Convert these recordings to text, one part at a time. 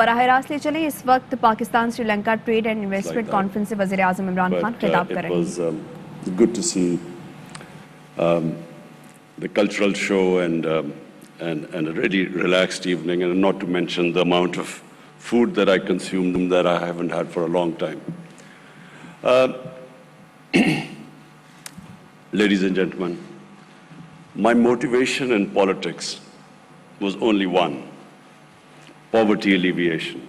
बराह रास्त ले चले। इस वक्त Pakistan Sri Lanka trade and investment conference से वज़ीर आज़म इमरान खान खिताब कर रहे हैं। Good to see the cultural show and a really relaxed evening, and not to mention the amount of food that I consumed that I haven't had for a long time. Ladies and gentlemen, my motivation in politics was only one: poverty alleviation.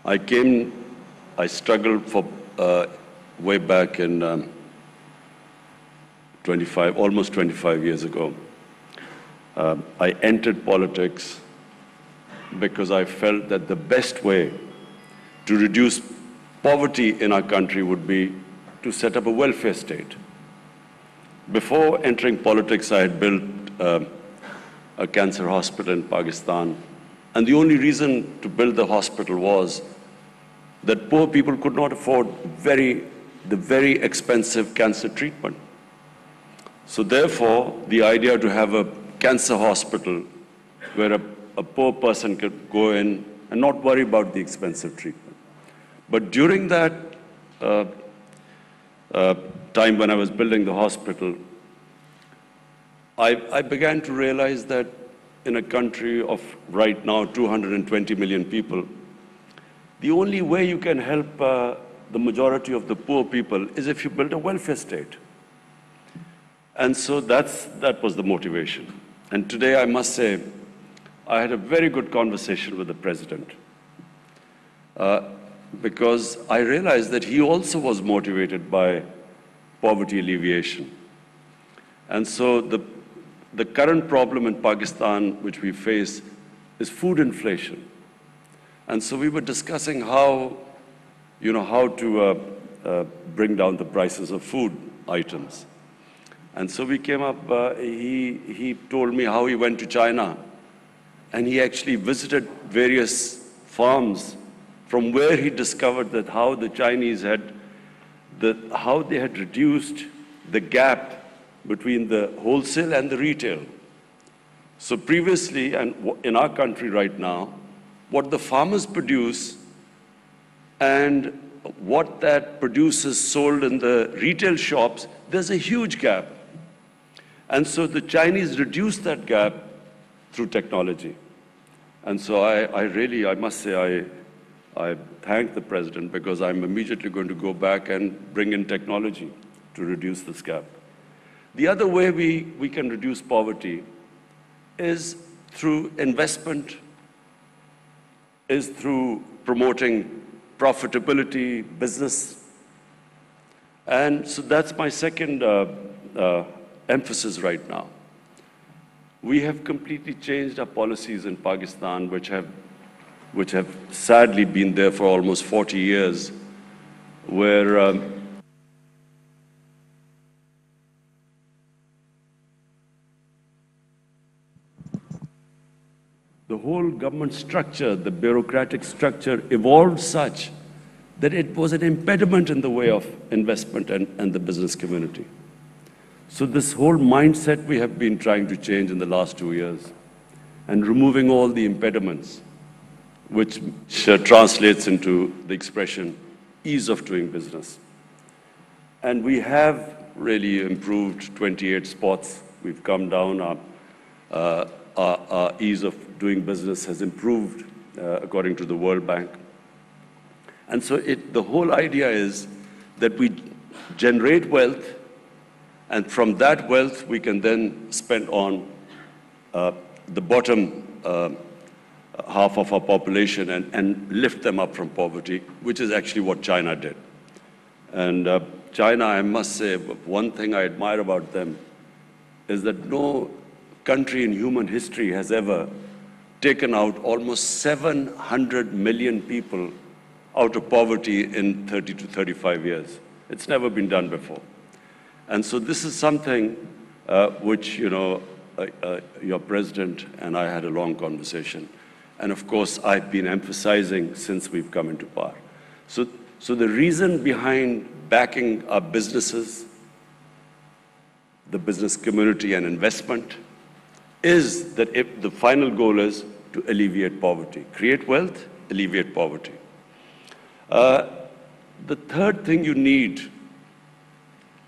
I struggled for way back in almost 25 years ago. I entered politics because I felt that the best way to reduce poverty in our country would be to set up a welfare state. Before entering politics, I had built a cancer hospital in Pakistan. And the only reason to build the hospital was that poor people could not afford the very expensive cancer treatment. So therefore, the idea to have a cancer hospital where a poor person could go in and not worry about the expensive treatment. But during that time when I was building the hospital, I began to realize that in a country of right now 220 million people, the only way you can help the majority of the poor people is if you build a welfare state. And so that was the motivation. And today, I must say, I had a very good conversation with the president because I realized that he also was motivated by poverty alleviation. And so the current problem in Pakistan, which we face, is food inflation. And so we were discussing how to bring down the prices of food items. And so we came up, he told me how he went to China, and he actually visited various farms from where he discovered that how the Chinese how they had reduced the gap between the wholesale and the retail. So previously, and in our country right now, what the farmers produce and what that produce is sold in the retail shops, there's a huge gap. And so the Chinese reduced that gap through technology. And so I must say, I thank the president because I'm immediately going to go back and bring in technology to reduce this gap. The other way we can reduce poverty is through investment, is through promoting profitability, business. And so that's my second emphasis right now. We have completely changed our policies in Pakistan, which have sadly been there for almost 40 years, where the whole government structure, the bureaucratic structure, evolved such that it was an impediment in the way of investment and the business community. So this whole mindset we have been trying to change in the last 2 years, and removing all the impediments, which translates into the expression ease of doing business. And we have really improved 28 spots. We've come down. Our ease of doing business has improved according to the World Bank. And so the whole idea is that we generate wealth, and from that wealth we can then spend on the bottom half of our population and lift them up from poverty, which is actually what China did. And China, I must say, one thing I admire about them is that no country in human history has ever taken out almost 700 million people out of poverty in 30 to 35 years. It's never been done before. And so this is something which, your president and I had a long conversation. And of course, I've been emphasizing since we've come into power. So the reason behind backing our businesses, the business community and investment, is that if the final goal is to alleviate poverty. Create wealth, alleviate poverty. The third thing you need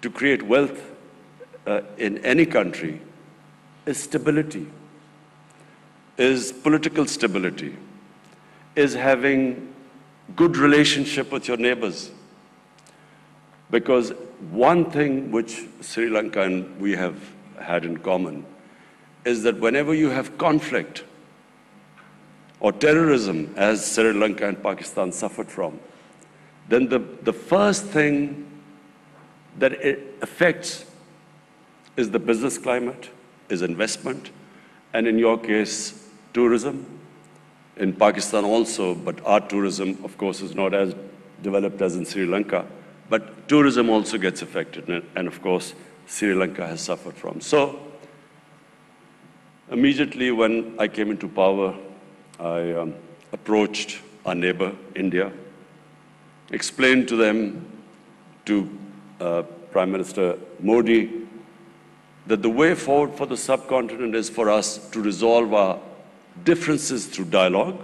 to create wealth in any country is stability, is political stability, is having good relationship with your neighbors. Because one thing which Sri Lanka and we have had in common is that whenever you have conflict or terrorism, as Sri Lanka and Pakistan suffered from, then the first thing that it affects is the business climate, is investment, and in your case, tourism. In Pakistan also, but our tourism, of course, is not as developed as in Sri Lanka, but tourism also gets affected, and of course, Sri Lanka has suffered from. So, immediately when I came into power, I approached our neighbor, India, explained to them, to Prime Minister Modi, that the way forward for the subcontinent is for us to resolve our differences through dialogue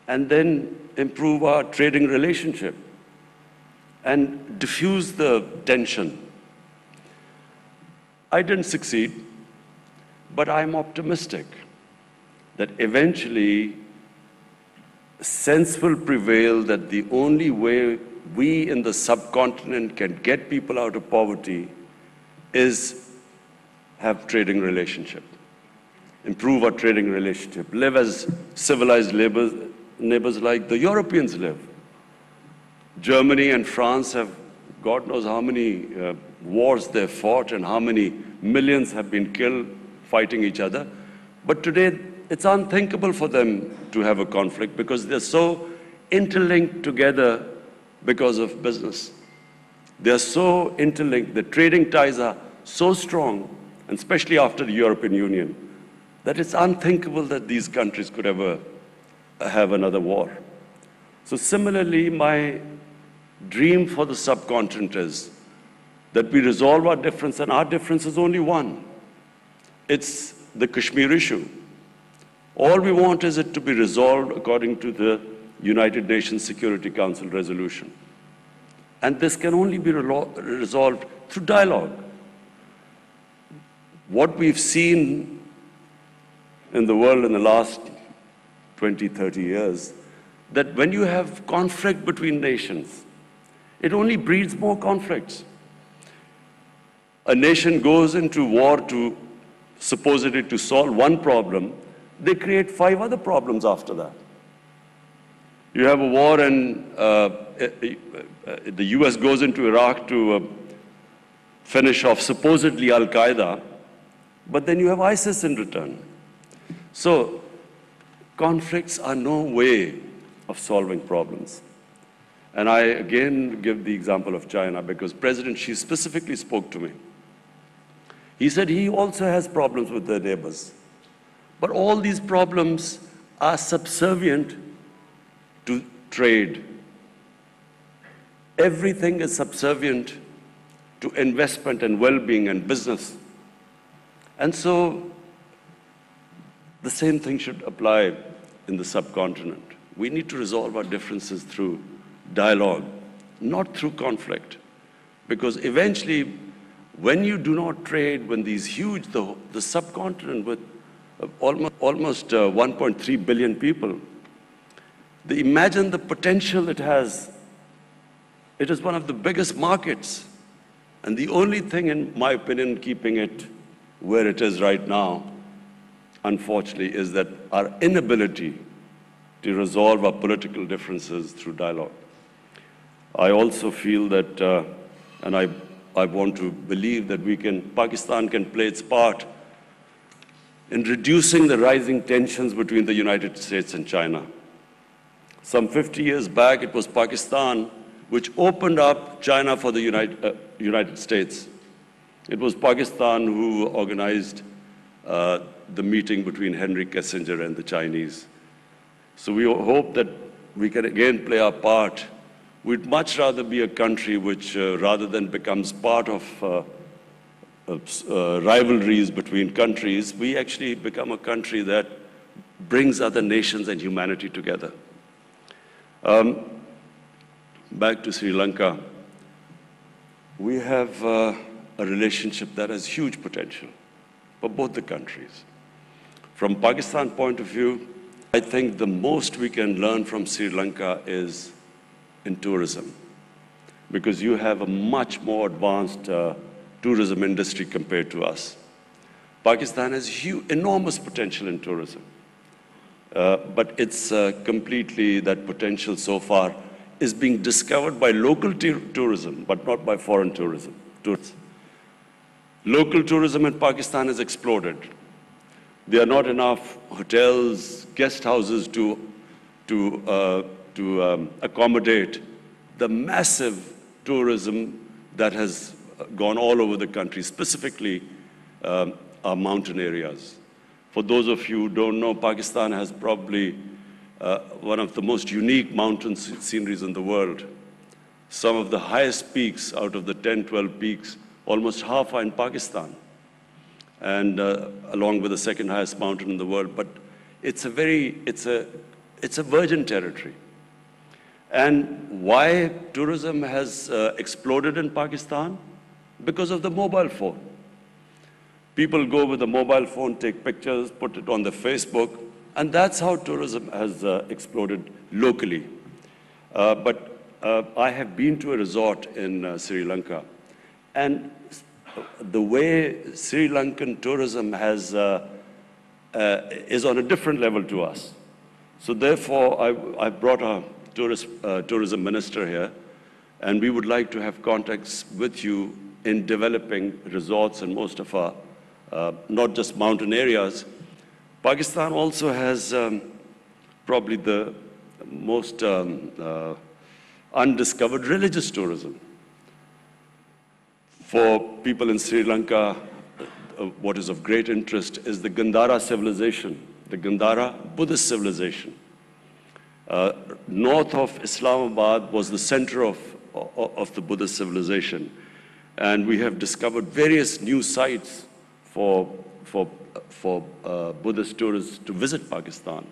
and then improve our trading relationship and diffuse the tension. I didn't succeed, but I'm optimistic that eventually sense will prevail that the only way we in the subcontinent can get people out of poverty is have trading relationship, improve our trading relationship, live as civilized neighbors like the Europeans live. Germany and France have, God knows how many wars they've fought and how many millions have been killed fighting each other. But today, it's unthinkable for them to have a conflict because they're so interlinked together because of business. They're so interlinked, the trading ties are so strong, and especially after the European Union, that it's unthinkable that these countries could ever have another war. So similarly, my dream for the subcontinent is that we resolve our difference, and our difference is only one. It's the Kashmir issue. All we want is it to be resolved according to the United Nations Security Council resolution. And this can only be resolved through dialogue. What we've seen in the world in the last 20, 30 years, that when you have conflict between nations, it only breeds more conflicts. A nation goes into war to supposedly to solve one problem, they create 5 other problems after that. You have a war and the US goes into Iraq to finish off supposedly Al-Qaeda, but then you have ISIS in return. So conflicts are no way of solving problems. And I again give the example of China because President Xi specifically spoke to me. He said he also has problems with their neighbors. But all these problems are subservient to trade. Everything is subservient to investment and well-being and business. And so the same thing should apply in the subcontinent. We need to resolve our differences through dialogue, not through conflict. Because eventually, when you do not trade, when these huge, the subcontinent with almost 1.3 billion people, imagine the potential it has. It is one of the biggest markets. And the only thing, in my opinion, keeping it where it is right now, unfortunately, is that our inability to resolve our political differences through dialogue. I also feel that, and I want to believe that Pakistan can play its part in reducing the rising tensions between the United States and China. Some 50 years back, it was Pakistan which opened up China for the United States. It was Pakistan who organized the meeting between Henry Kissinger and the Chinese. So we hope that we can again play our part. We'd much rather be a country which, rather than becomes part of rivalries between countries, we actually become a country that brings other nations and humanity together. Back to Sri Lanka, we have a relationship that has huge potential for both the countries. From Pakistan point of view, I think the most we can learn from Sri Lanka is in tourism, because you have a much more advanced tourism industry compared to us. Pakistan has enormous potential in tourism, but it's completely, that potential so far is being discovered by local tourism, but not by foreign tourism. Local tourism in Pakistan has exploded. There are not enough hotels, guest houses to accommodate the massive tourism that has gone all over the country, specifically our mountain areas. For those of you who don't know, Pakistan has probably one of the most unique mountain sceneries in the world. Some of the highest peaks out of the 10, 12 peaks, almost half are in Pakistan, and along with the second highest mountain in the world. But it's a virgin territory. And why tourism has exploded in Pakistan? Because of the mobile phone. People go with a mobile phone, take pictures, put it on the Facebook, and that's how tourism has exploded locally. But I have been to a resort in Sri Lanka, and the way Sri Lankan tourism has, is on a different level to us. So therefore, I brought a tourism minister here, and we would like to have contacts with you in developing resorts in most of our, not just mountain areas. Pakistan also has probably the most undiscovered religious tourism. For people in Sri Lanka, what is of great interest is the Gandhara civilization, the Gandhara Buddhist civilization. North of Islamabad was the center of the Buddhist civilization. And we have discovered various new sites for Buddhist tourists to visit Pakistan.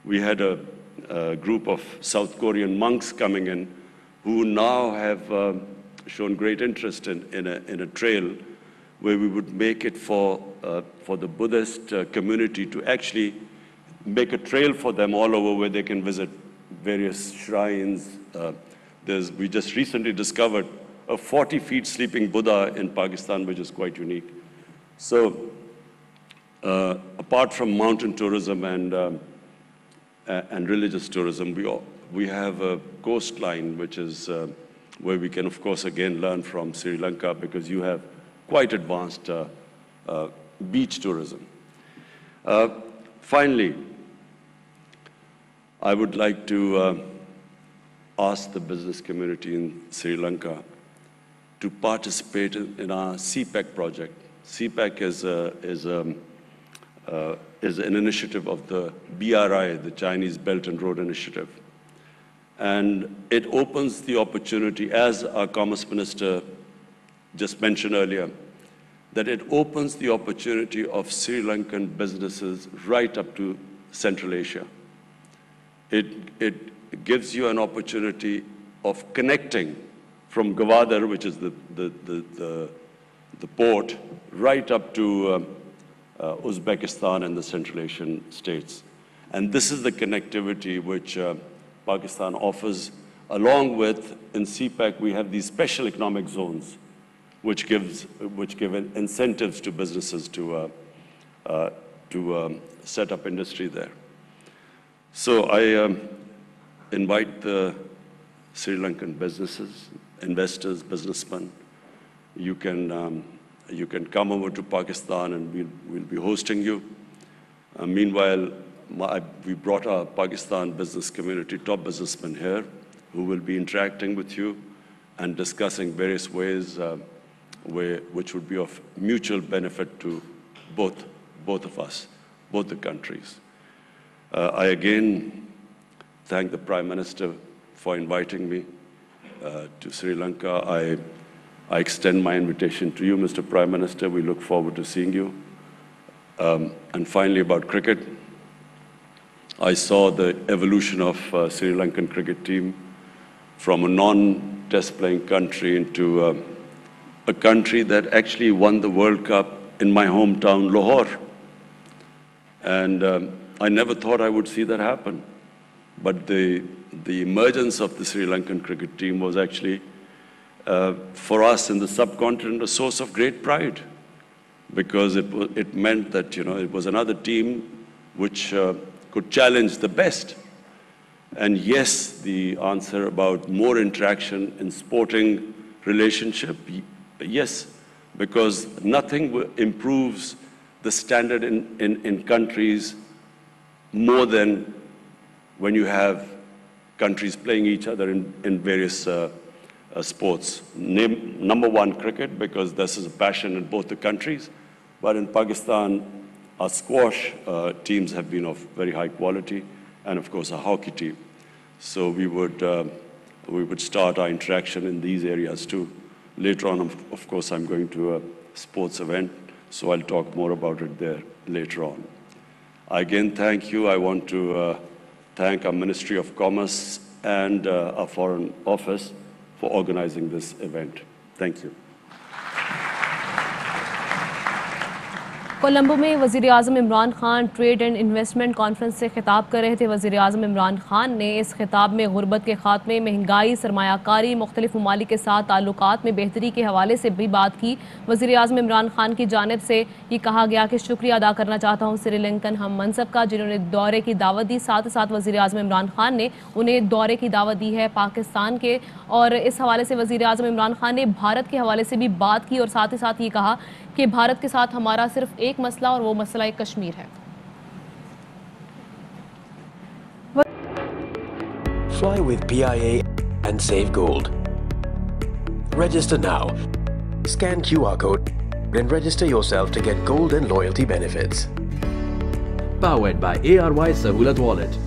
We had a group of South Korean monks coming in who now have shown great interest in a trail where we would make it for the Buddhist community to actually make a trail for them all over where they can visit various shrines. We just recently discovered a 40-feet sleeping Buddha in Pakistan, which is quite unique. So apart from mountain tourism and religious tourism, we have a coastline, which is where we can, of course, again learn from Sri Lanka, because you have quite advanced beach tourism. Finally, I would like to ask the business community in Sri Lanka to participate in our CPEC project. CPEC is an initiative of the BRI, the Chinese Belt and Road Initiative. And it opens the opportunity, as our Commerce Minister just mentioned earlier, that it opens the opportunity of Sri Lankan businesses right up to Central Asia. It gives you an opportunity of connecting from Gwadar, which is the port, right up to Uzbekistan and the Central Asian states. And this is the connectivity which Pakistan offers, along with, in CPEC, we have these special economic zones, which give incentives to businesses to set up industry there. So I invite the Sri Lankan businesses, investors, businessmen. You can come over to Pakistan, and we'll be hosting you. Meanwhile, we brought our Pakistan business community top businessmen here, who will be interacting with you and discussing various ways which would be of mutual benefit to both of us, both the countries. I again thank the Prime Minister for inviting me to Sri Lanka. I extend my invitation to you, Mr. Prime Minister. We look forward to seeing you. And finally, about cricket. I saw the evolution of Sri Lankan cricket team from a non-test playing country into a country that actually won the World Cup in my hometown, Lahore. And I never thought I would see that happen. But the emergence of the Sri Lankan cricket team was actually, for us in the subcontinent, a source of great pride, because it meant that, you know, it was another team which could challenge the best. And yes, the answer about more interaction in sporting relationship, yes, because nothing improves the standard in countries more than when you have countries playing each other in various sports. Number one, cricket, because this is a passion in both the countries. But in Pakistan, our squash teams have been of very high quality, and of course, our hockey team. So we would start our interaction in these areas too. Later on, of course, I'm going to a sports event, so I'll talk more about it there later on. Again, thank you. I want to thank our Ministry of Commerce and our Foreign Office for organizing this event. Thank you. Colombo में वज़ीर-ए-आज़म Imran Khan trade and investment conference से खिताब कर रहे थे। वज़ीर-ए-आज़म इमरान खान ने इस खिताब में गुर्बत के खात्मे, महंगाई, सरमायाकारी, मुख्तलिफ ममालिक के साथ ताल्लुकात में बेहतरी के हवाले से भी बात की। वज़ीर-ए-आज़म इमरान खान की जानिब से ये कहा गया कि शुक्रिया अदा करना चाहता हूँ श्रीलंकन हम मनसब का, जिन्होंने दौरे की दावत दी। साथ ही साथ वज़ीर-ए-आज़म इमरान खान ने उन्हें दौरे की दावत दी है पाकिस्तान के, और इस हवाले से वज़ीर-ए-आज़म इमरान खान ने भारत के हवाले से भी बात की और साथ ही साथ ये कहा कि भारत के साथ हमारा सिर्फ एक मसला और वो मसला एक कश्मीर है। Fly with PIA and save gold. Register now. Scan QR code and register yourself to get gold and loyalty benefits. Powered by ARY Sahulat Wallet.